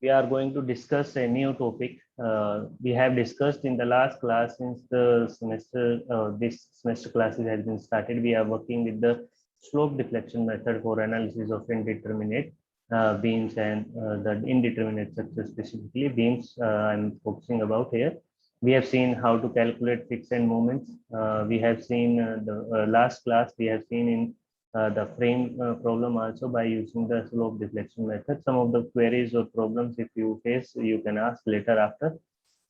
we are going to discuss a new topic. We have discussed in the last class since the semester, this semester classes has been started. We are working with the slope deflection method for analysis of indeterminate beams and the indeterminate structure, specifically beams. I'm focusing about here. We have seen how to calculate fixed end moments. We have seen the last class. We have seen in the frame problem also by using the slope deflection method. Some of the queries or problems if you face, you can ask later after.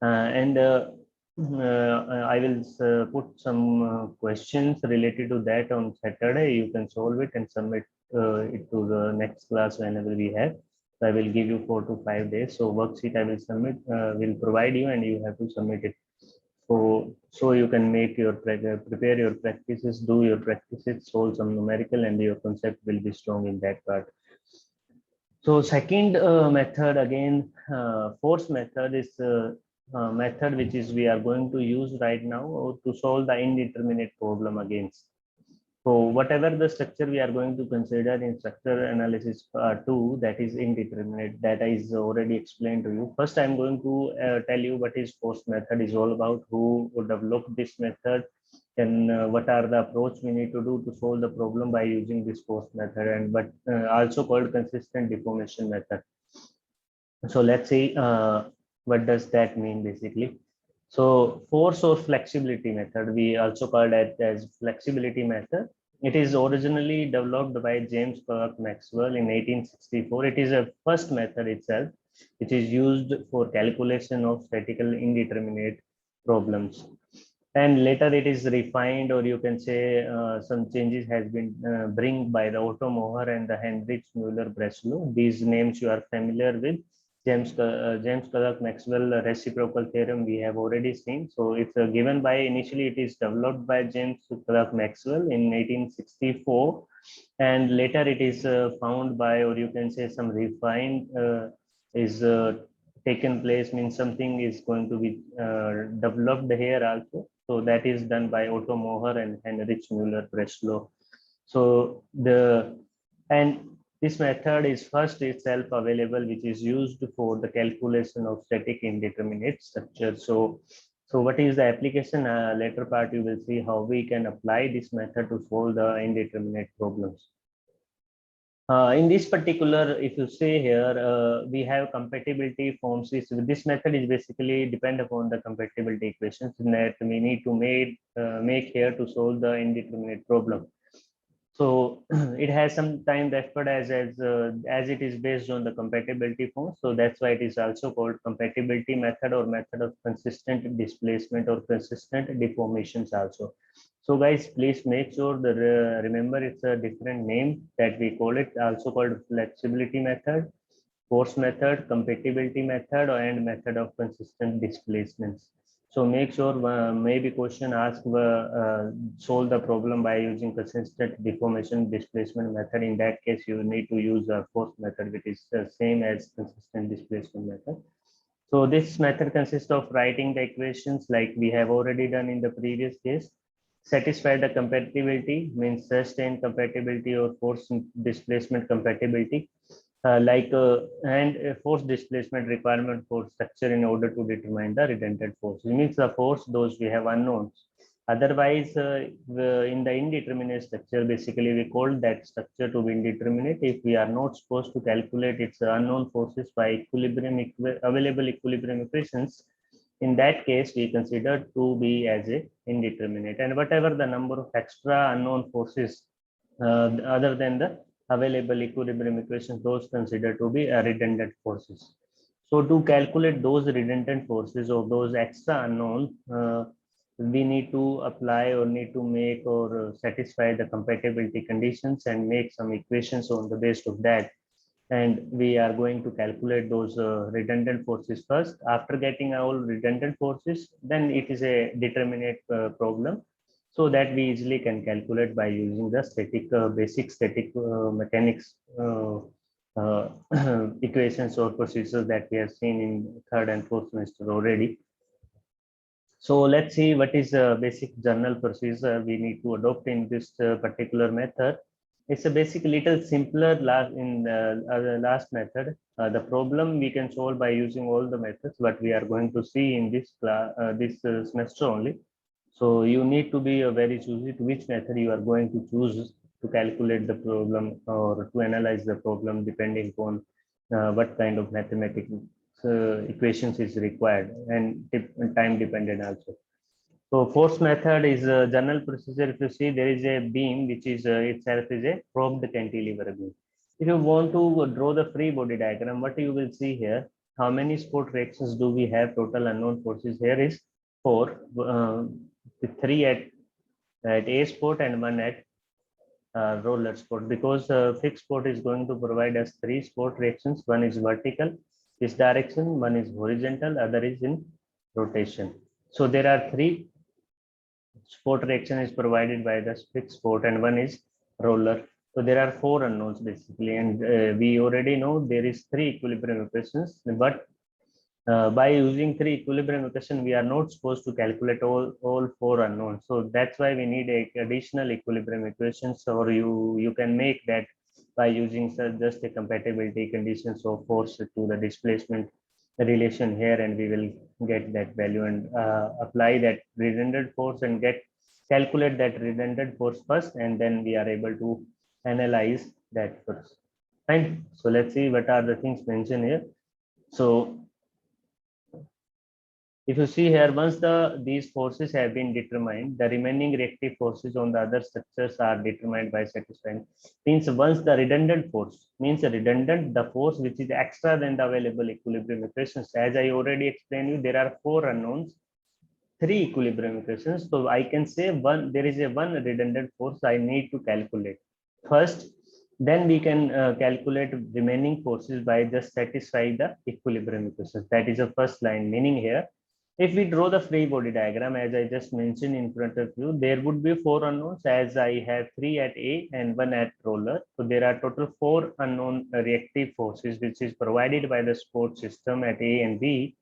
And I will put some questions related to that on Saturday. You can solve it and submit it to the next class whenever we have. So I will give you 4 to 5 days. So worksheet I will submit, will provide you, and you have to submit it. So you can make your prepare your practices, do your practices, solve some numerical, and your concept will be strong in that part. So second method, again, force method is method which is we are going to use right now to solve the indeterminate problem against. So whatever the structure we are going to consider in structure analysis 2, that is indeterminate, that is already explained to you. First, I'm going to tell you what is force method is all about, who would develop this method, and what are the approach we need to do to solve the problem by using this force method, and but also called consistent deformation method. So let's see what does that mean basically. So force or flexibility method, we also call it as flexibility method. It is originally developed by James Clerk Maxwell in 1864. It is a first method itself, which is used for calculation of statical indeterminate problems. And later it is refined, or you can say some changes has been bring by the Otto Mohr and the Heinrich Müller-Breslau. These names you are familiar with. James Clerk Maxwell reciprocal theorem we have already seen. So it's given by, initially it is developed by James Clerk Maxwell in 1864, and later it is found by, or you can say some refined is taken place, means something is going to be developed here also. So that is done by Otto Mohr and Heinrich Müller-Breslau. So this method is first itself available, which is used for the calculation of static indeterminate structure. So what is the application? Later part you will see how we can apply this method to solve the indeterminate problems. In this particular, if you say here, we have compatibility forms. This method is basically depend upon the compatibility equations that we need to make here to solve the indeterminate problem. So it has some time effort as it is based on the compatibility form. So that's why it is also called compatibility method, or method of consistent displacement or consistent deformations also. So guys, please make sure that remember it's a different name that we call it, also called flexibility method, force method, compatibility method, and method of consistent displacements. So make sure maybe question asked solve the problem by using consistent deformation displacement method. In that case, you need to use a force method, which is the same as consistent displacement method. So this method consists of writing the equations like we have already done in the previous case. Satisfy the compatibility means sustain compatibility or force displacement compatibility. And force displacement requirement for structure in order to determine the redundant force. It means the force, those we have unknowns. Otherwise, in the indeterminate structure, basically we call that structure to be indeterminate if we are not supposed to calculate its unknown forces by available equilibrium equations. In that case, we consider to be as a indeterminate, and whatever the number of extra unknown forces other than the available equilibrium equations, those considered to be redundant forces. So to calculate those redundant forces or those extra unknown, we need to apply or need to make or satisfy the compatibility conditions and make some equations on the basis of that. And we are going to calculate those redundant forces first. After getting all redundant forces, then it is a determinate problem, so that we easily can calculate by using the basic static mechanics equations or procedures that we have seen in third and fourth semester already. So let's see what is the basic journal procedure we need to adopt in this particular method. It's a basic little simpler in the last method. The problem we can solve by using all the methods, but we are going to see in this class, this semester only. So you need to be very choosy to which method you are going to choose to calculate the problem or to analyze the problem, depending on what kind of mathematical equations is required, and time dependent also. So force method is a general procedure. If you see, there is a beam which is itself is a probed cantilever beam. If you want to draw the free body diagram, what you will see here, how many support reactions do we have? Total unknown forces here is 4, with 3 at A spot and 1 at roller spot, because fixed spot is going to provide us 3 support reactions. One is vertical, this direction, one is horizontal, other is in rotation. So there are 3 support reaction is provided by the fixed support and one is roller. So there are 4 unknowns basically, and we already know there is 3 equilibrium equations, but by using 3 equilibrium equation, we are not supposed to calculate all 4 unknowns. So that's why we need additional equilibrium equations, or you can make that by using just a compatibility conditions of force to the displacement relation here, and we will get that value and apply that redundant force and calculate that redundant force first, and then we are able to analyze that first. Fine. So let's see what are the things mentioned here. So if you see here, once these forces have been determined, the remaining reactive forces on the other structures are determined by satisfying. Means once the redundant force, means redundant, the force which is extra than the available equilibrium equations. As I already explained you, there are 4 unknowns, 3 equilibrium equations. So I can say there is a one redundant force I need to calculate first. Then we can calculate remaining forces by just satisfying the equilibrium equations. That is the first line. Meaning here, if we draw the free body diagram, as I just mentioned in front of you, there would be 4 unknowns, as I have 3 at A and 1 at roller. So there are total 4 unknown reactive forces, which is provided by the support system at A and B.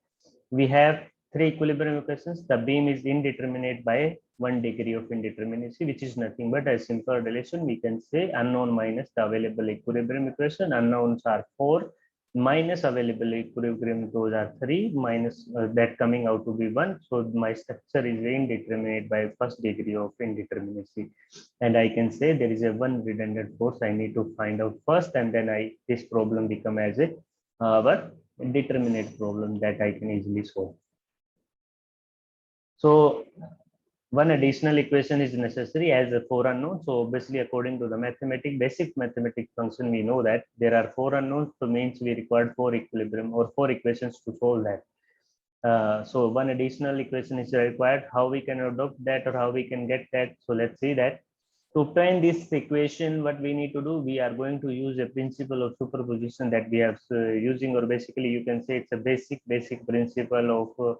We have 3 equilibrium equations. The beam is indeterminate by 1 degree of indeterminacy, which is nothing but a simple relation. We can say unknown minus the available equilibrium equation. Unknowns are 4 minus available equilibrium, those are 3 minus that coming out to be 1. So my structure is indeterminate by first degree of indeterminacy, and I can say there is a one redundant force I need to find out first, and then this problem become as a our determinate problem that I can easily solve. So one additional equation is necessary as a 4 unknowns. So obviously, according to the basic mathematics function, we know that there are 4 unknowns. So means we required 4 equilibrium or 4 equations to solve that. So one additional equation is required. How we can adopt that, or how we can get that? So let's see that. To obtain this equation, what we need to do, we are going to use a principle of superposition that we are using, or basically you can say it's a basic principle of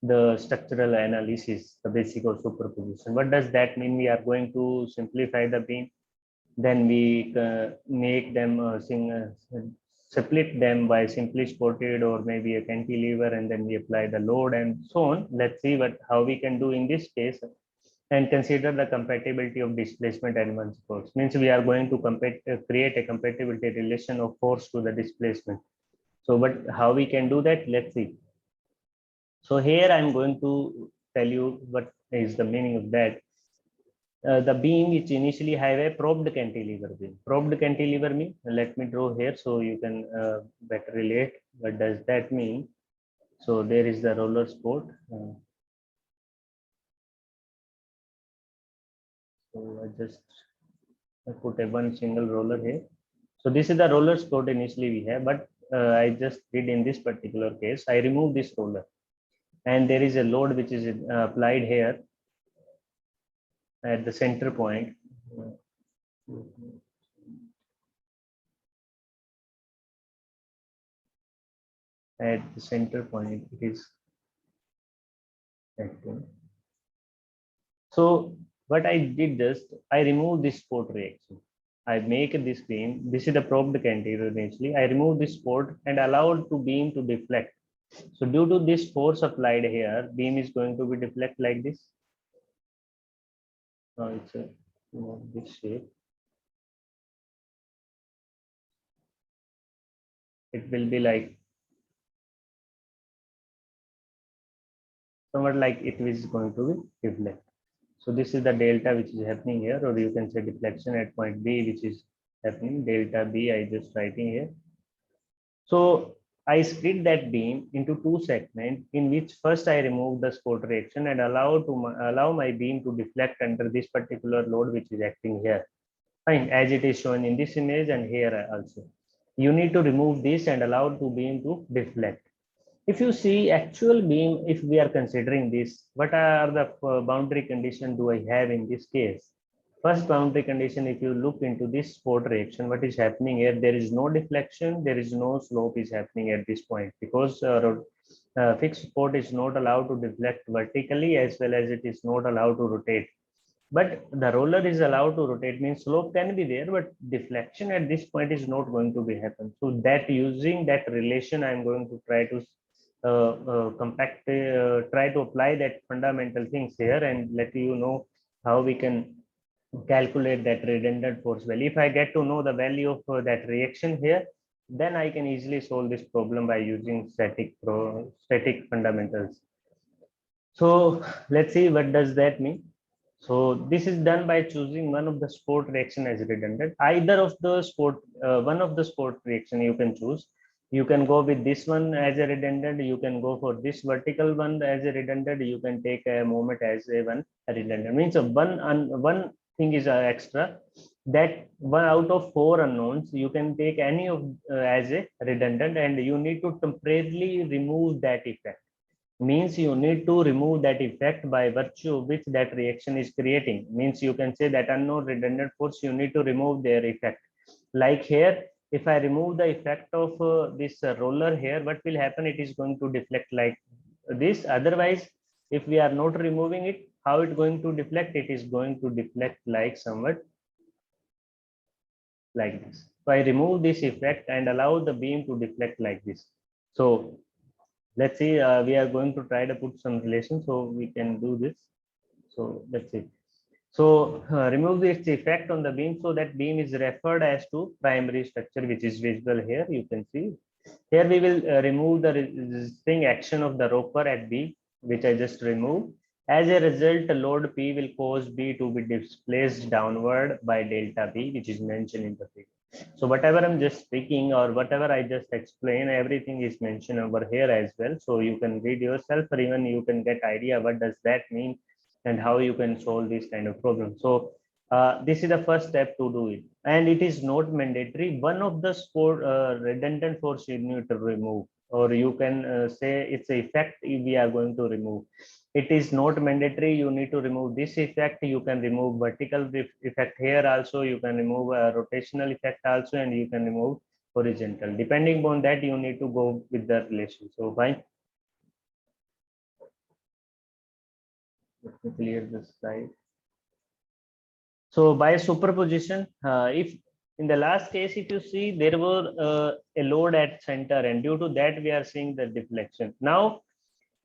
the structural analysis, the basic of superposition. What does that mean? We are going to simplify the beam, then we make them split them by simply supported or maybe a cantilever, and then we apply the load and so on. Let's see how we can do in this case, and consider the compatibility of displacement and one force. Means we are going to create a compatibility relation of force to the displacement. So but how we can do that? Let's see. So here I'm going to tell you what is the meaning of that. The beam which initially have a probed cantilever beam. Probed cantilever mean, let me draw here so you can better relate. What does that mean? So there is the roller support. So I put a one single roller here. So this is the roller support initially we have, but I just did in this particular case, I remove this roller, and there is a load which is applied here at the center point. At the center point, it is acting. So what I did just, I remove this support reaction. I make this beam. This is the probed cantilever initially. I remove this support and allowed to beam to deflect. So due to this force applied here, beam is going to be deflect like this. It's a this shape. it will be like somewhat like it is going to be deflect. So this is the delta which is happening here, or you can say deflection at point B, which is happening delta B. I just writing here. So I split that beam into two segments, in which first I remove the support reaction and allow my beam to deflect under this particular load which is acting here. Fine, as it is shown in this image and here also. You need to remove this and allow the beam to deflect. If you see actual beam, if we are considering this, what are the boundary condition do I have in this case? First boundary condition, if you look into this support reaction, what is happening here? There is no deflection, there is no slope is happening at this point, because fixed support is not allowed to deflect vertically, as well as it is not allowed to rotate. But the roller is allowed to rotate, means slope can be there, but deflection at this point is not going to be happen. So that using that relation, I'm going to try to try to apply that fundamental things here and let you know how we can calculate that redundant force value. If I get to know the value of that reaction here, then I can easily solve this problem by using static fundamentals. So let's see what does that mean. So this is done by choosing one of the support reaction as redundant. Either of the one of the support reaction you can choose. You can go with this one as a redundant. You can go for this vertical one as a redundant. You can take a moment as a redundant. Means one thing is extra, that one out of four unknowns you can take any of as a redundant, and you need to temporarily remove that effect. Means you need to remove that effect by virtue of which that reaction is creating. Means you can say that unknown redundant force, you need to remove their effect. Like here, if I remove the effect of this roller here, what will happen? It is going to deflect like this. Otherwise, if we are not removing it, how it going to deflect? It is going to deflect like somewhat like this. So I remove this effect and allow the beam to deflect like this. So let's see, we are going to try to put some relation so we can do this. So let's see. So remove this effect on the beam, so that beam is referred as to primary structure, which is visible here. You can see here we will remove the resisting action of the rocker at B, which I just removed. As a result, load P will cause B to be displaced downward by delta B, which is mentioned in the figure. So whatever I'm just speaking or whatever I just explain, everything is mentioned over here as well. So you can read yourself, or even you can get idea what does that mean and how you can solve this kind of problem. So this is the first step to do it, and it is not mandatory. One of the redundant force you need to remove, or you can say it's a effect we are going to remove. It is not mandatory. You need to remove this effect. You can remove vertical effect here also. You can remove a rotational effect also, and you can remove horizontal. Depending upon that, you need to go with the relation. So fine. Let me clear this slide. So by superposition, if in the last case, if you see, there were a load at center, and due to that we are seeing the deflection. Now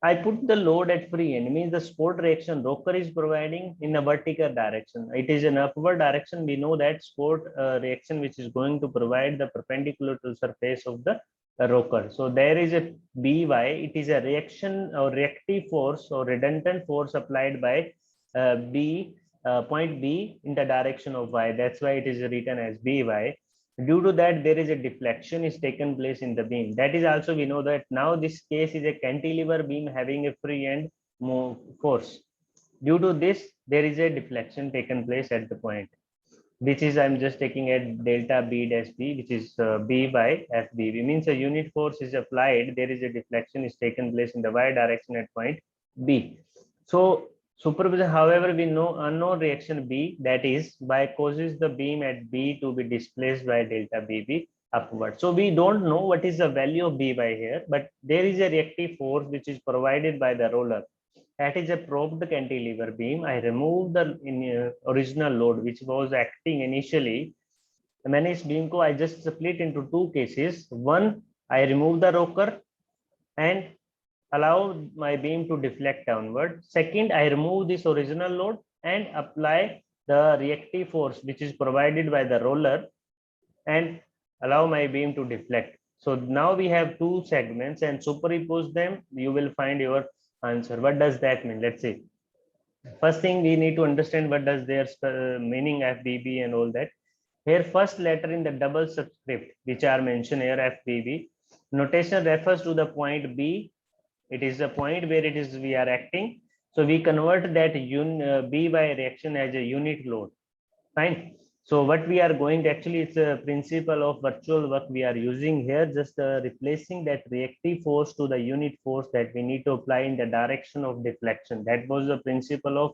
I put the load at free end, means the support reaction rocker is providing in a vertical direction. It is an upward direction. We know that support reaction which is going to provide the perpendicular to the surface of the rocker. So there is a By. It is a reaction or reactive force or redundant force applied by point B in the direction of Y. That's why it is written as By. Due to that, there is a deflection is taken place in the beam. That is also, we know that now this case is a cantilever beam having a free end force. Due to this, there is a deflection taken place at the point, which is I'm just taking at delta B dash B, which is B by FBB. Means a unit force is applied. There is a deflection is taken place in the Y direction at point B. So superposition, however, we know unknown reaction B, that is by causes the beam at B to be displaced by delta BB upward. So we don't know what is the value of B by here, but there is a reactive force which is provided by the roller. That is a probed cantilever beam. I removed the original load which was acting initially. The managed beam I just split into two cases. One, I remove the rocker and allow my beam to deflect downward. Second, I remove this original load and apply the reactive force which is provided by the roller and allow my beam to deflect. So now we have two segments and superimpose them, you will find your answer. What does that mean? Let's see. First thing we need to understand what does their meaning FBB and all that. Here first letter in the double subscript which are mentioned here FBB. Notation refers to the point B. It is the point where it is we are acting. So we convert that B by reaction as a unit load. Fine. So what we are going actually it's a principle of virtual work we are using here, just replacing that reactive force to the unit force that we need to apply in the direction of deflection. That was the principle of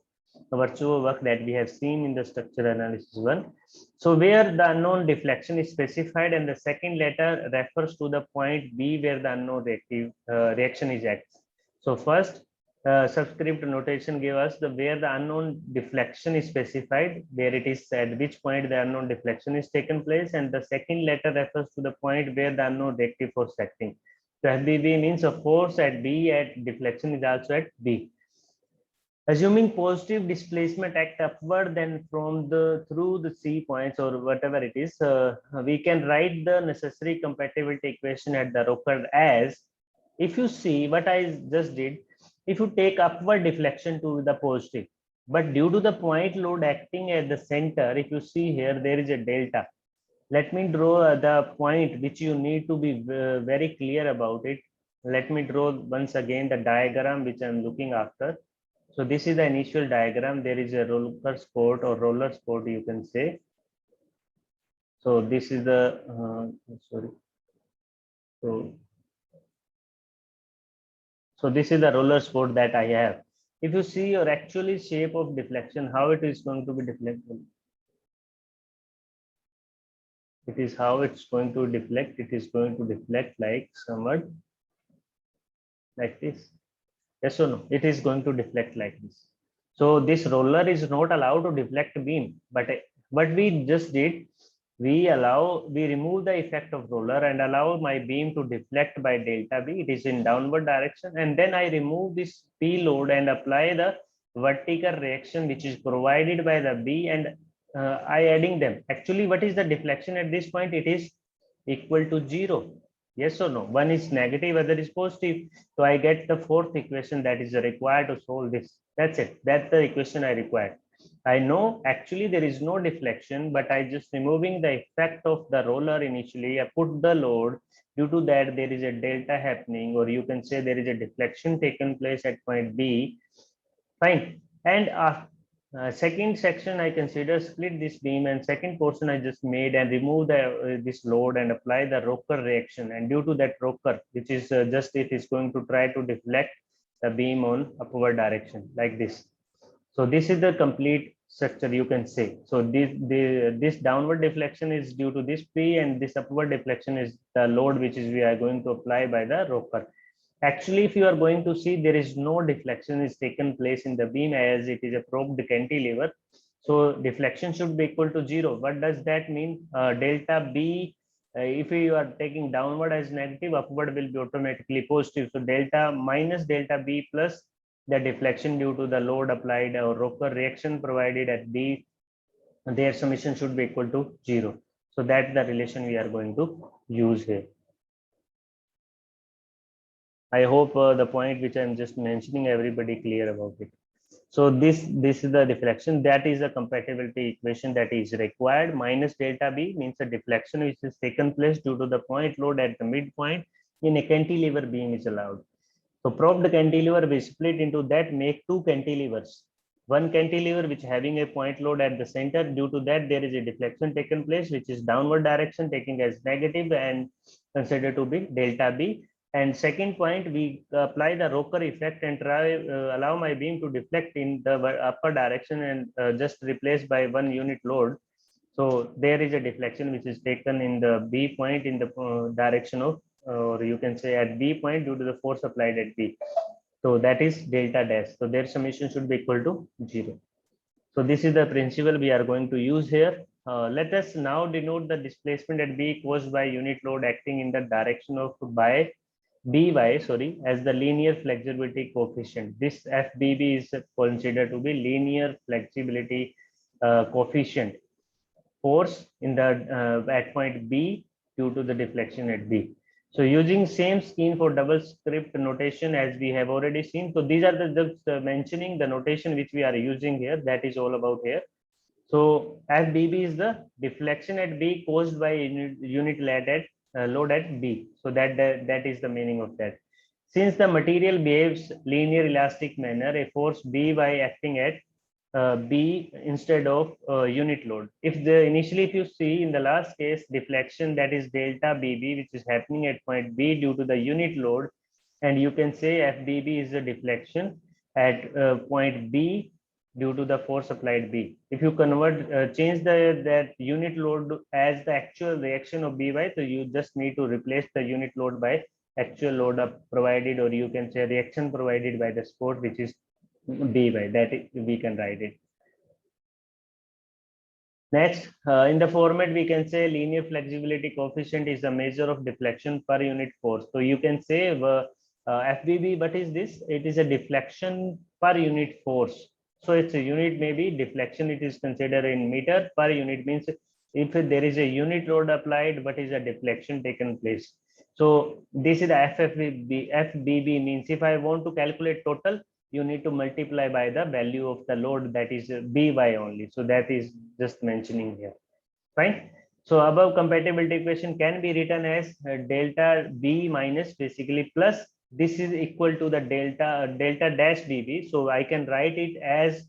virtual work that we have seen in the structure analysis one. So where the unknown deflection is specified and the second letter refers to the point B where the unknown reactive reaction is acts. So first subscript notation gave us the where the unknown deflection is specified, where it is at which point the unknown deflection is taken place, and the second letter refers to the point where the unknown reactive force acting. So FBB means a force at B at deflection is also at B. Assuming positive displacement act upward, then from the through the C points or whatever it is, we can write the necessary compatibility equation at the rocker as, if you see what I just did, if you take upward deflection to the positive, but due to the point load acting at the center, if you see here, there is a delta. Let me draw the point which you need to be very clear about it. Let me draw once again the diagram which I'm looking after. So this is the initial diagram. There is a roller sport or roller sport, you can say. So this is the, sorry. So this is the roller sport that I have. If you see your actually shape of deflection, how it is going to be deflected. It is how it's going to deflect. It is going to deflect like somewhat like this. Yes or no? It is going to deflect like this. So this roller is not allowed to deflect beam, but what we just did, we remove the effect of roller and allow my beam to deflect by delta B. It is in downward direction, and then I remove this P load and apply the vertical reaction which is provided by the B, and I adding them. Actually, what is the deflection at this point? It is equal to 0. Yes or no? One is negative, other is positive. So I get the fourth equation that is required to solve this. That's it. That's the equation I required. I know actually there is no deflection, but I just removing the effect of the roller initially. I put the load. Due to that, there is a delta happening, or you can say there is a deflection taken place at point B. Fine. And second section, I consider split this beam, and second portion I just made and remove the this load and apply the rocker reaction. And due to that rocker, which is just it is going to try to deflect the beam on upward direction like this. So this is the complete structure, you can say. So this downward deflection is due to this P, and this upward deflection is the load which is we are going to apply by the rocker. Actually, if you are going to see, there is no deflection is taken place in the beam as it is a probed cantilever. So deflection should be equal to 0. What does that mean? Delta B, if you are taking downward as negative, upward will be automatically positive. So delta minus delta B plus the deflection due to the load applied or rocker reaction provided at B, their summation should be equal to 0. So that's the relation we are going to use here. I hope the point which I'm just mentioning, everybody clear about it. So this is the deflection, that is a compatibility equation that is required. Minus delta B means a deflection which is taken place due to the point load at the midpoint in a cantilever beam is allowed. So probed cantilever we split into that, make two cantilevers. One cantilever which having a point load at the center, due to that there is a deflection taken place which is downward direction taking as negative and considered to be delta B. And second point, we apply the rocker effect and try allow my beam to deflect in the upper direction and just replaced by one unit load. So there is a deflection which is taken in the B point in the direction of, or you can say at B point due to the force applied at B. So that is delta dash. So their summation should be equal to 0. So this is the principle we are going to use here. Let us now denote the displacement at B caused by unit load acting in the direction of by dy, sorry, as the linear flexibility coefficient. This FBB is considered to be linear flexibility coefficient force in the at point B due to the deflection at B. So using same scheme for double script notation as we have already seen. So these are the just mentioning the notation which we are using here. That is all about here. So FBB is the deflection at B caused by unit load at B. So that is the meaning of that. Since the material behaves linear elastic manner, a force By acting at B instead of unit load. If the initially, if you see in the last case, deflection, that is delta BB, which is happening at point B due to the unit load, and you can say FBB is a deflection at point B due to the force applied B. If you convert, change that unit load as the actual reaction of By, so you just need to replace the unit load by actual load provided, or you can say reaction provided by the sport, which is By. That we can write it. Next, in the format, we can say linear flexibility coefficient is a measure of deflection per unit force. So you can say FBB, what is this? It is a deflection per unit force. So it's a unit, maybe deflection, it is considered in meter per unit, means if there is a unit load applied, what is a deflection taken place. So this is the FBB means if I want to calculate total, you need to multiply by the value of the load, that is By only. So that is just mentioning here. Fine. So above compatibility equation can be written as delta B minus basically plus this is equal to the delta dash dB. So I can write it as,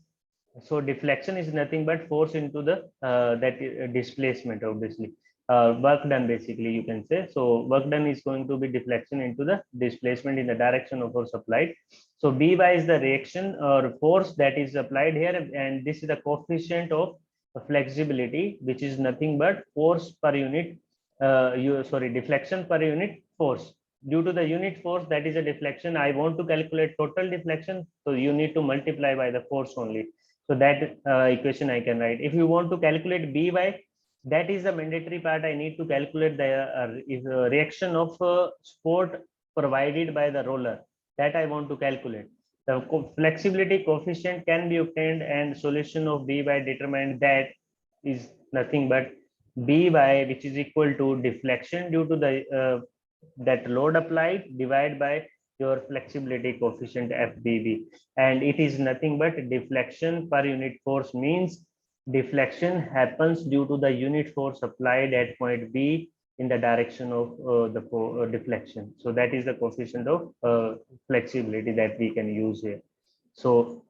so deflection is nothing but force into the displacement, obviously. Work done, basically you can say. So work done is going to be deflection into the displacement in the direction of force applied. So By is the reaction or force that is applied here, and this is the coefficient of flexibility, which is nothing but force per unit, deflection per unit force. Due to the unit force, that is a deflection, I want to calculate total deflection, so you need to multiply by the force only. So that equation I can write. If you want to calculate By, that is the mandatory part. I need to calculate the reaction of support provided by the roller, that I want to calculate. The flexibility coefficient can be obtained, and solution of By determined, that is nothing but By, which is equal to deflection due to the that load applied divided by your flexibility coefficient FBB, and it is nothing but deflection per unit force, means deflection happens due to the unit force applied at point B in the direction of the deflection. So that is the coefficient of flexibility that we can use here. So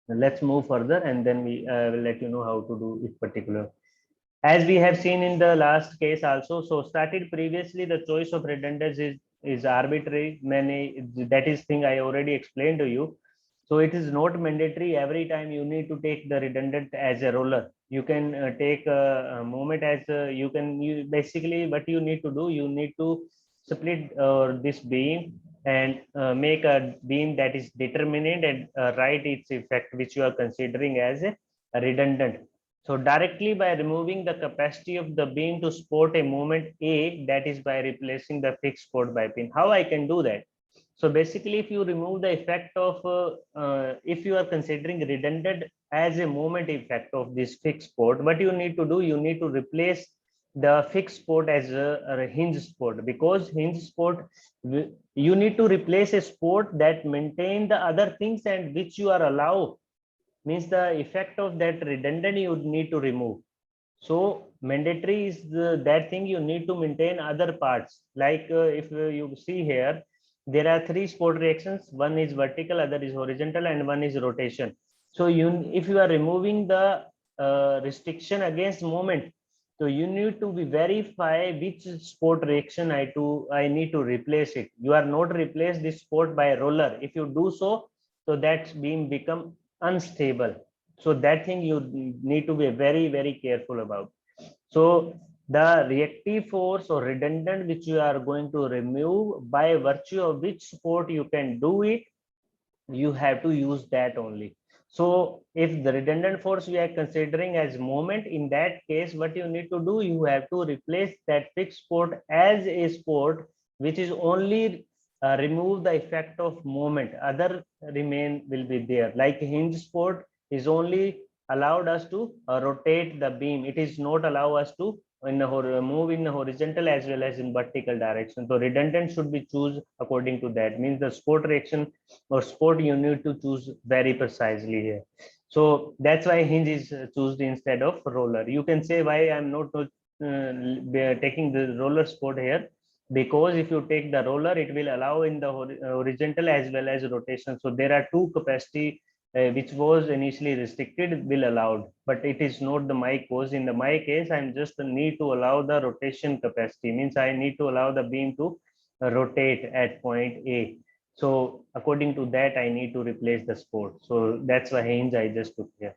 let's move further, and then we will let you know how to do it particular. As we have seen in the last case also, so started previously, the choice of redundant is arbitrary. That is thing I already explained to you. So it is not mandatory every time you need to take the redundant as a roller. You can take a moment as basically what you need to do, you need to split this beam and make a beam that is determinate, and write its effect which you are considering as a redundant. So directly by removing the capacity of the beam to support a moment A, that is by replacing the fixed support by pin. How I can do that? So basically, if you remove the effect of, if you are considering redundant as a moment effect of this fixed support, what you need to do, you need to replace the fixed support as a hinge support, because hinge support, you need to replace a support that maintain the other things and which you are allowed, means the effect of that redundant you need to remove. So mandatory is that thing you need to maintain other parts. Like if you see here, there are three support reactions. One is vertical, other is horizontal, and one is rotation. So if you are removing the restriction against moment, so you need to be verify which support reaction I need to replace it. You are not replace this support by a roller. If you do so, that beam become unstable. So that thing you need to be very, very careful about. So the reactive force or redundant which you are going to remove, by virtue of which support you can do it, you have to use that only. So if the redundant force we are considering as moment, in that case, what you need to do, you have to replace that fixed support as a support which is only remove the effect of moment, other remain will be there. Like hinge support is only allowed us to rotate the beam, it is not allow us to move in the horizontal as well as in vertical direction. So redundant should be choose according to that. Means the sport reaction or sport you need to choose very precisely here. So that's why hinge is chosen instead of roller. You can say why I'm not taking the roller sport here, because if you take the roller, it will allow in the horizontal as well as rotation. So there are two capacity which was initially restricted will allowed, but it is not the my case. In the my case, I'm just need to allow the rotation capacity, means I need to allow the beam to rotate at point A. So according to that, I need to replace the sport. So that's why hinge I just took here.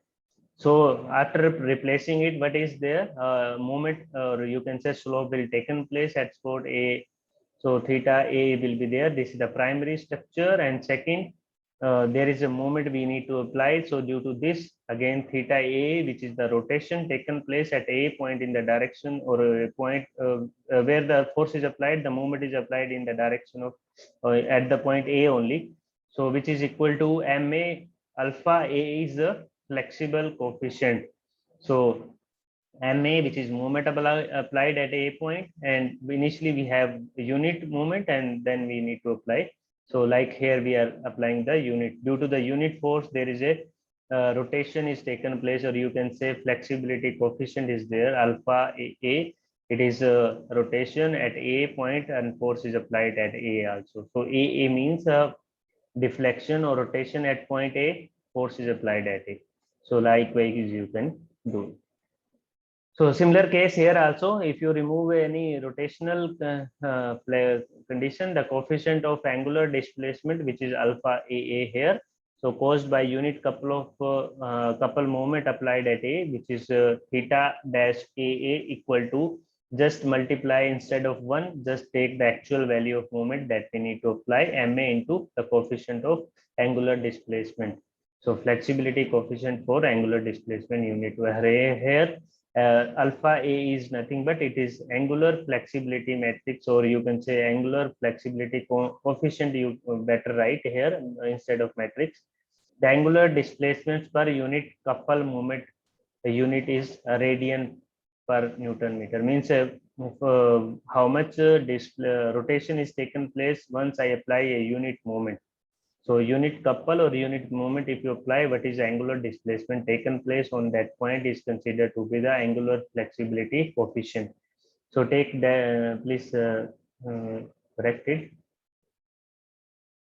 So after replacing it, what is there? Moment, or you can say slope will taken place at spot A. So theta A will be there. This is the primary structure. And second, there is a moment we need to apply. So due to this, again, theta A, which is the rotation taken place at A point in the direction, or a point where the force is applied, the moment is applied in the direction of at the point A only. So which is equal to MA. Alpha A is the flexible coefficient. So MA, which is moment applied at A point, and initially we have unit moment, and then we need to apply. So like here we are applying the unit. Due to the unit force, there is a rotation is taken place, or you can say flexibility coefficient is there, alpha A. It is a rotation at A point, and force is applied at A also. So A means deflection or rotation at point A, force is applied at A. So likewise you can do. So similar case here also, if you remove any rotational condition, the coefficient of angular displacement, which is alpha AA here, so caused by unit couple of couple moment applied at A, which is theta dash AA equal to, just multiply instead of 1, just take the actual value of moment that we need to apply, MA into the coefficient of angular displacement. So flexibility coefficient for angular displacement unit here. Alpha A is nothing but it is angular flexibility matrix, or you can say angular flexibility coefficient. You better write here instead of matrix. The angular displacements per unit couple moment, the unit is radian per Newton meter. Means how much rotation is taken place once I apply a unit moment. So unit couple or unit moment, if you apply, what is angular displacement taken place on that point is considered to be the angular flexibility coefficient. So take the, please correct it.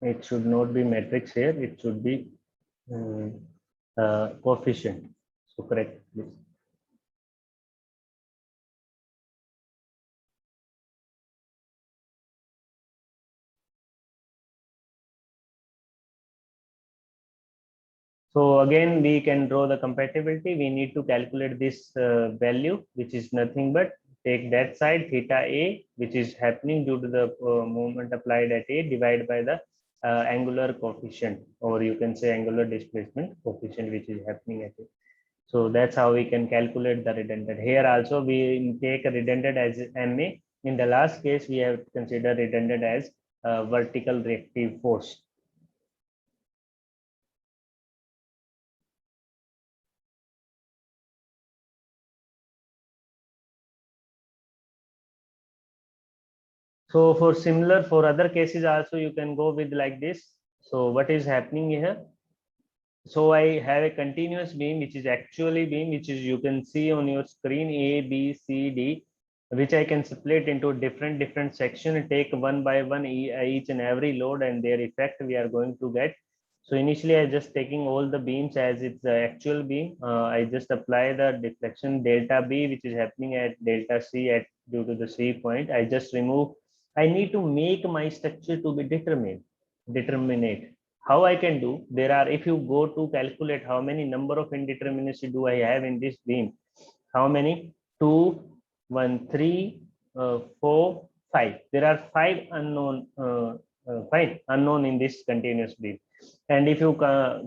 It should not be matrix here. It should be coefficient. So correct, please. So again, we can draw the compatibility. We need to calculate this value, which is nothing but take that side theta A, which is happening due to the moment applied at A, divided by the angular coefficient, or you can say angular displacement coefficient, which is happening at A. So that's how we can calculate the redundant. Here also we take a redundant as MA. In the last case, we have considered redundant as vertical reactive force. So for similar, for other cases also, you can go with like this. So what is happening here? So I have a continuous beam, which is actually beam, which is you can see on your screen A, B, C, D, which I can split into different section and take one by one each and every load and their effect we are going to get. So initially I just taking all the beams as it's the actual beam. I just apply the deflection delta B, which is happening at delta C at due to the C point. I just remove. I need to make my structure to be determinate. How I can do? There are, if you go to calculate how many number of indeterminacy do I have in this beam? How many? 2, 1, 3, 4, 5. There are 5 unknown, unknown in this continuous beam. And if you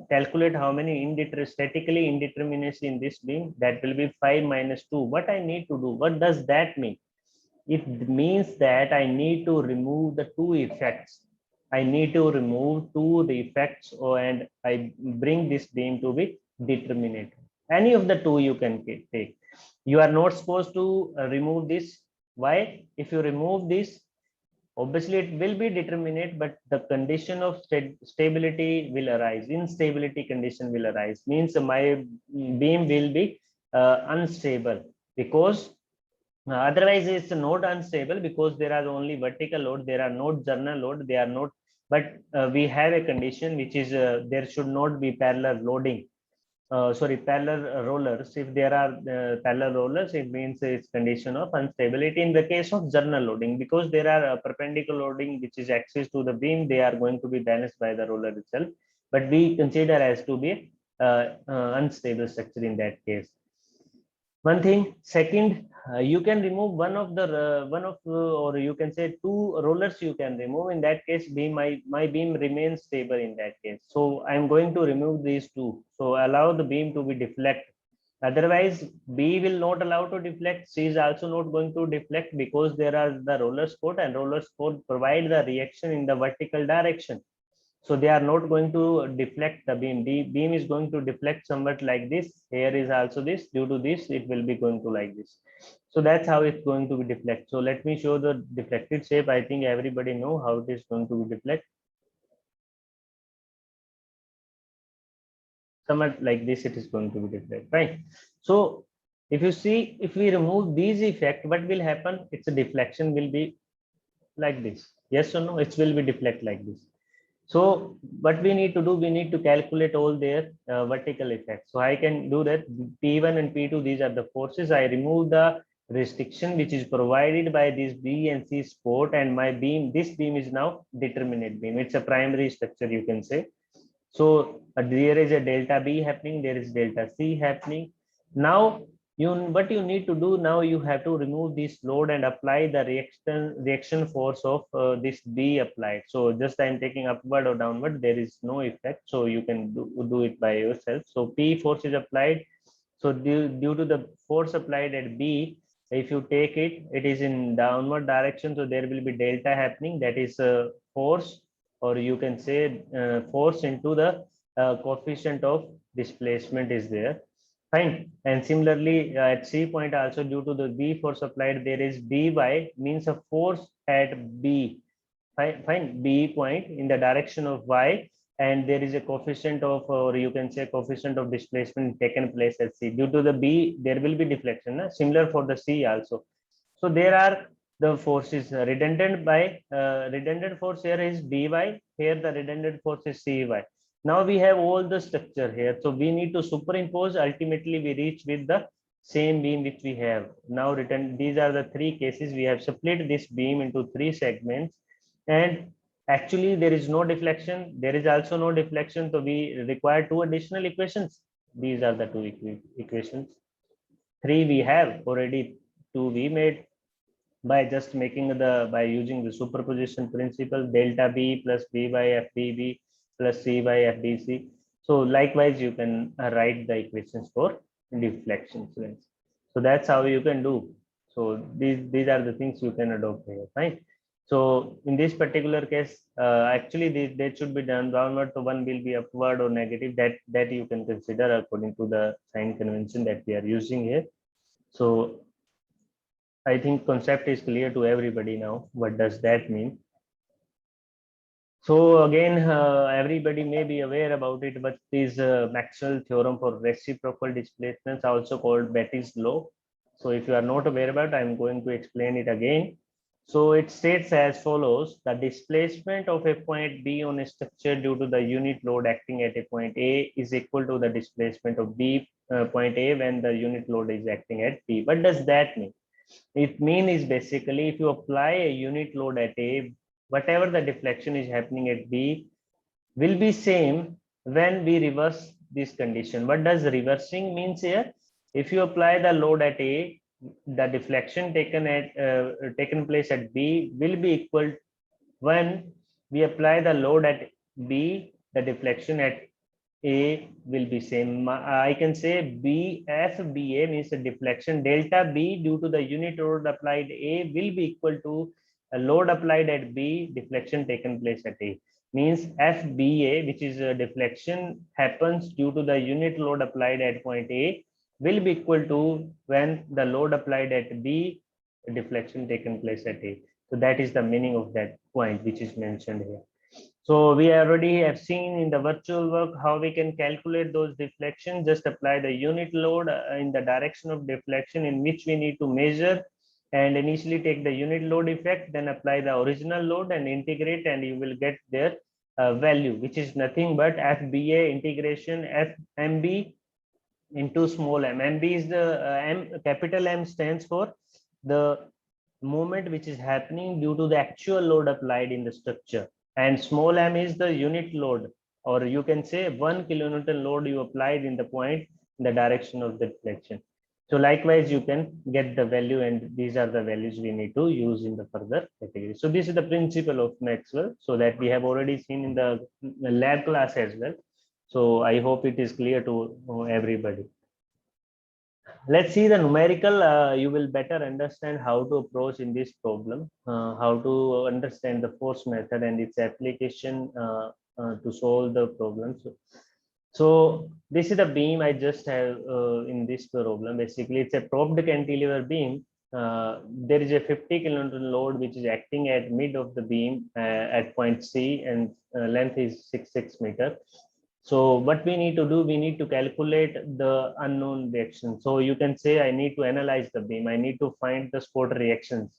calculate how many statically indeterminacy in this beam, that will be 5 minus 2. What I need to do? What does that mean? It means that I need to remove the two effects. I need to remove the effects, and I bring this beam to be determinate. Any of the two you can take. You are not supposed to remove this. Why? If you remove this, obviously it will be determinate, but the condition of stability will arise. Instability condition will arise. Means my beam will be unstable, because otherwise it's not unstable, because there are only vertical load, there are not journal load, they are not. But we have a condition which is there should not be parallel loading, sorry, parallel rollers. If there are parallel rollers, it means it's condition of instability in the case of journal loading, because there are perpendicular loading which is axis to the beam, they are going to be balanced by the roller itself, but we consider as to be unstable structure in that case. One thing. Second, you can remove or you can say two rollers you can remove. In that case, beam my beam remains stable in that case. So I'm going to remove these two. So allow the beam to be deflect. Otherwise, B will not allow to deflect. C is also not going to deflect, because there are the roller support, and roller support provide the reaction in the vertical direction. So they are not going to deflect the beam. The beam is going to deflect somewhat like this. Here is also this. Due to this, it will be going to like this. So that's how it's going to be deflect. So let me show the deflected shape. I think everybody know how it is going to be deflect. Somewhat like this, it is going to be deflect, right? So if you see, if we remove these effect, what will happen? It's a deflection will be like this. Yes or no? It will be deflect like this. So what we need to do, we need to calculate all their vertical effects. So I can do that. P1 and P2, these are the forces. I remove the restriction which is provided by this B and C support, and my beam, this beam is now determinate beam. It's a primary structure, you can say. So there is a delta B happening, there is delta C happening. Now what you need to do now, you have to remove this load and apply the reaction force of this B applied. So just I'm taking upward or downward, there is no effect, so you can do it by yourself. So P force is applied. So due to the force applied at B, if you take it, it is in downward direction, so there will be delta happening, that is force, or you can say force into the coefficient of displacement is there. Fine. And similarly at C point also, due to the B force applied, there is By, means a force at B. Fine. B point in the direction of Y, and there is a coefficient of, or you can say coefficient of displacement taken place at C. Due to the B, there will be deflection. Similar for the C also. So there are the forces redundant by redundant force here is By, here the redundant force is Cy. Now we have all the structure here, so we need to superimpose. Ultimately we reach with the same beam which we have now written. These are the three cases. We have split this beam into three segments, and actually there is no deflection, there is also no deflection, so we require two additional equations. These are the two equations. Three we have already, two we made by just making by using the superposition principle, delta B plus B by FBB plus C by FBC. So likewise you can write the equations for deflection. So that's how you can do. So these are the things you can adopt here, right? So in this particular case, actually they should be done downward, so one will be upward or negative. That you can consider according to the sign convention that we are using here. So I think concept is clear to everybody now. What does that mean? So again, everybody may be aware about it, but this Maxwell theorem for reciprocal displacements, also called Betty's law. So if you are not aware about it, I'm going to explain it again. So it states as follows: the displacement of a point B on a structure due to the unit load acting at a point A is equal to the displacement of B point A when the unit load is acting at B. What does that mean? It mean is basically, if you apply a unit load at A, whatever the deflection is happening at B will be same when we reverse this condition. What does reversing means here? If you apply the load at A, the deflection taken place at B will be equal when we apply the load at B, the deflection at A will be same. I can say BFBA means the deflection delta B due to the unit load applied A will be equal to a load applied at B, deflection taken place at A. Means FBA, which is a deflection happens due to the unit load applied at point A, will be equal to when the load applied at B, deflection taken place at A. So that is the meaning of that point which is mentioned here. So we already have seen in the virtual work how we can calculate those deflections. Just apply the unit load in the direction of deflection in which we need to measure, and initially take the unit load effect, then apply the original load and integrate, and you will get their value, which is nothing but FBA integration FMB into small m. MB is the capital M stands for the movement which is happening due to the actual load applied in the structure, and small m is the unit load, or you can say 1 kilonewton load you applied in the point in the direction of the deflection. So likewise you can get the value, and these are the values we need to use in the further category. So this is the principle of Maxwell, so that we have already seen in the lab class as well. So I hope it is clear to everybody. Let's see the numerical. You will better understand how to approach in this problem, how to understand the force method and its application to solve the problem. So this is the beam I just have in this problem. Basically, it's a propped cantilever beam. There is a 50 kilonewton load which is acting at mid of the beam at point C, and length is 6 meters. So what we need to do, we need to calculate the unknown reaction. So you can say I need to analyze the beam. I need to find the support reactions.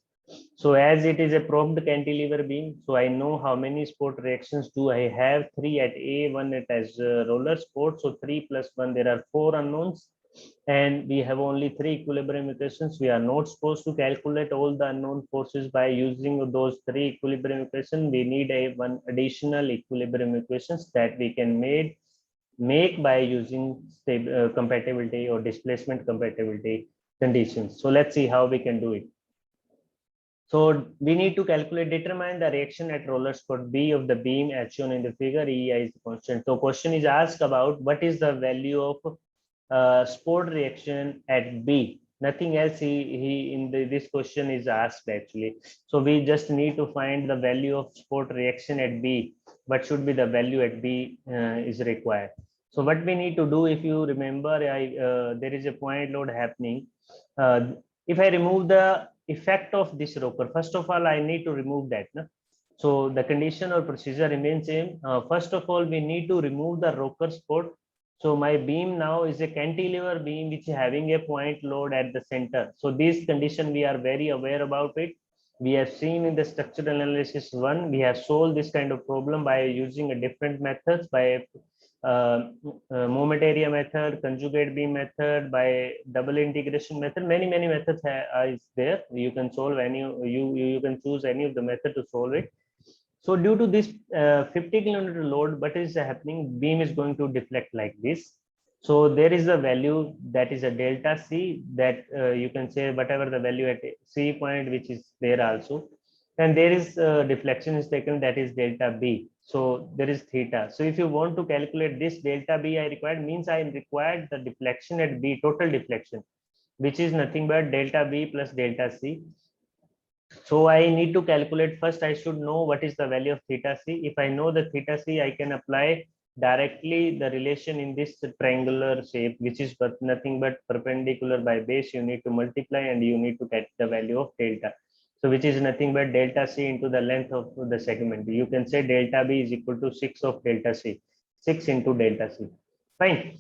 So as it is a propped cantilever beam, so I know how many support reactions do I have. 3 at A, 1 at as roller support. So 3 plus 1, there are 4 unknowns. And we have only 3 equilibrium equations. We are not supposed to calculate all the unknown forces by using those 3 equilibrium equations. We need one additional equilibrium equations that we can make by using compatibility or displacement compatibility conditions. So let's see how we can do it. So we need to determine the reaction at roller support B of the beam as shown in the figure. EI is constant. So question is asked about what is the value of support reaction at B. Nothing else this question is asked actually. So we just need to find the value of support reaction at B. What should be the value at B is required. So what we need to do, if you remember, there is a point load happening. If I remove the effect of this rocker, first of all, I need to remove that. No? So the condition or procedure remains same. First of all, we need to remove the rocker support. So my beam now is a cantilever beam which is having a point load at the center. So this condition we are very aware about it. We have seen in the structural analysis 1, we have solved this kind of problem by using a different methods, by moment area method, conjugate beam method, by double integration method. Many methods is there. You can solve any, you can choose any of the method to solve it. So due to this 50 kilonewton load, what is happening? Beam is going to deflect like this. So there is a value that is a delta C that you can say whatever the value at C point, which is there also. And there is deflection is taken, that is delta B. So there is theta. So if you want to calculate this delta B I required, means I required the deflection at B, total deflection, which is nothing but delta B plus delta C. So I need to calculate first. I should know what is the value of theta C. If I know the theta C, I can apply directly the relation in this triangular shape, which is but nothing but perpendicular by base. You need to multiply and you need to get the value of delta. So which is nothing but delta C into the length of the segment. You can say delta B is equal to 6 of delta C, 6 into delta C. Fine.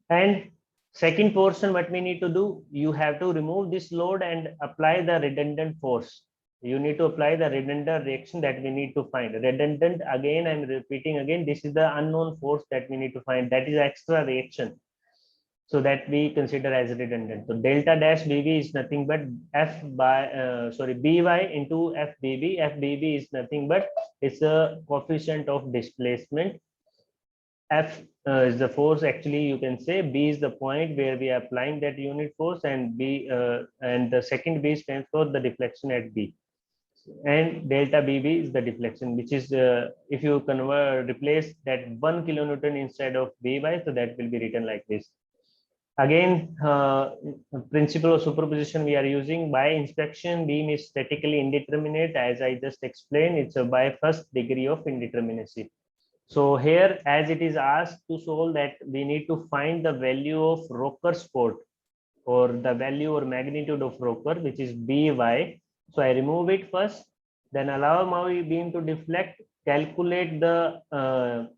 And second portion, what we need to do, you have to remove this load and apply the redundant force. You need to apply the redundant reaction that we need to find. Redundant, again, I'm repeating again, this is the unknown force that we need to find. That is extra reaction. So that we consider as redundant. So delta dash BB is nothing but BY into FBB. FBB is nothing but it's a coefficient of displacement. F is the force, actually you can say. B is the point where we are applying that unit force, and and the second B stands for the deflection at B. And delta BB is the deflection, which is if you replace that 1 kilonewton instead of BY, so that will be written like this. Again, principle of superposition we are using. By inspection, beam is statically indeterminate. As I just explained, it's by first degree of indeterminacy. So here, as it is asked to solve that, we need to find the value of rocker support. or the value or magnitude of rocker, which is By. So I remove it first, then allow my beam to deflect, calculate the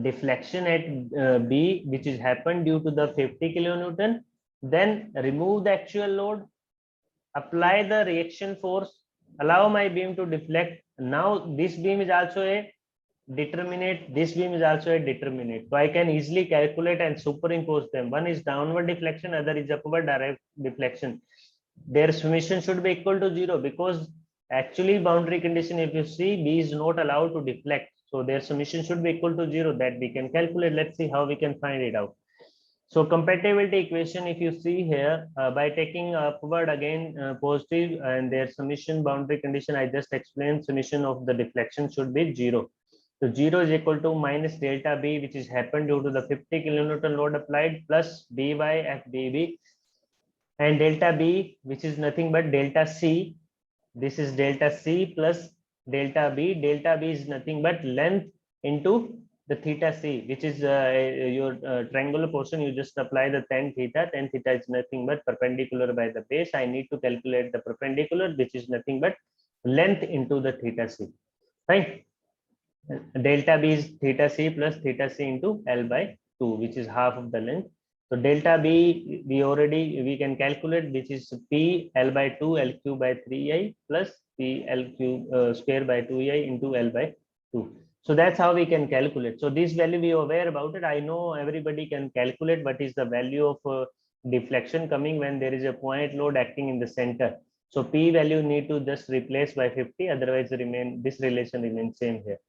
deflection at B, which is happened due to the 50 kilonewton, then remove the actual load, apply the reaction force, allow my beam to deflect. Now this beam is also a determinate, this beam is also a determinate, so I can easily calculate and superimpose them. One is downward deflection, other is upward direct deflection. Their summation should be equal to 0, because actually boundary condition, if you see, B is not allowed to deflect, so their summation should be equal to 0. That we can calculate. Let's see how we can find it out. So compatibility equation, if you see here, by taking upward again positive, and their summation boundary condition I just explained, summation of the deflection should be 0. So 0 is equal to minus delta B, which is happened due to the 50 kilonewton load applied, plus By FBB, and delta B, which is nothing but delta C. This is delta C plus delta B. Delta B is nothing but length into the theta C, which is your triangular portion. You just apply the tan theta. Tan theta is nothing but perpendicular by the base. I need to calculate the perpendicular, which is nothing but length into the theta C, right? Delta B is theta C plus theta C into L by 2, which is half of the length. So delta B, we can calculate, which is P L by 2 L cube by 3I plus P L cube square by 2I into L by 2. So that's how we can calculate. So this value we are aware about it. I know everybody can calculate what is the value of deflection coming when there is a point load acting in the center. So P value need to just replace by 50, otherwise this relation remains same here.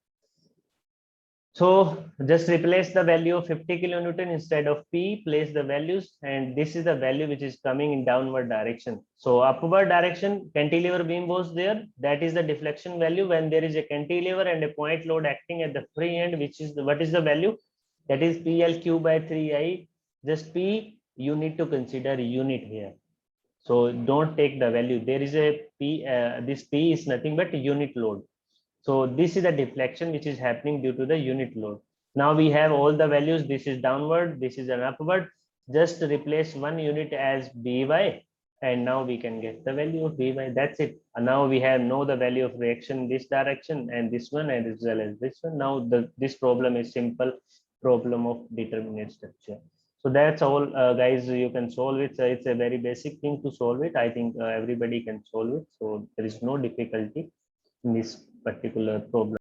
So just replace the value of 50 kilonewton instead of P, place the values, and this is the value which is coming in downward direction. So upward direction, cantilever beam was there. That is the deflection value when there is a cantilever and a point load acting at the free end, which is what is the value? That is PLQ by 3I. Just P, you need to consider unit here. So don't take the value. There is a P, this P is nothing but unit load. So this is the deflection which is happening due to the unit load. Now we have all the values. This is downward, this is an upward. Just replace one unit as By, and now we can get the value of By. That's it. And now we have know the value of reaction this direction and this one, and as well as this one. Now this problem is simple problem of determinate structure. So that's all, guys. You can solve it. So it's a very basic thing to solve it. I think everybody can solve it. So there is no difficulty in this particular problem.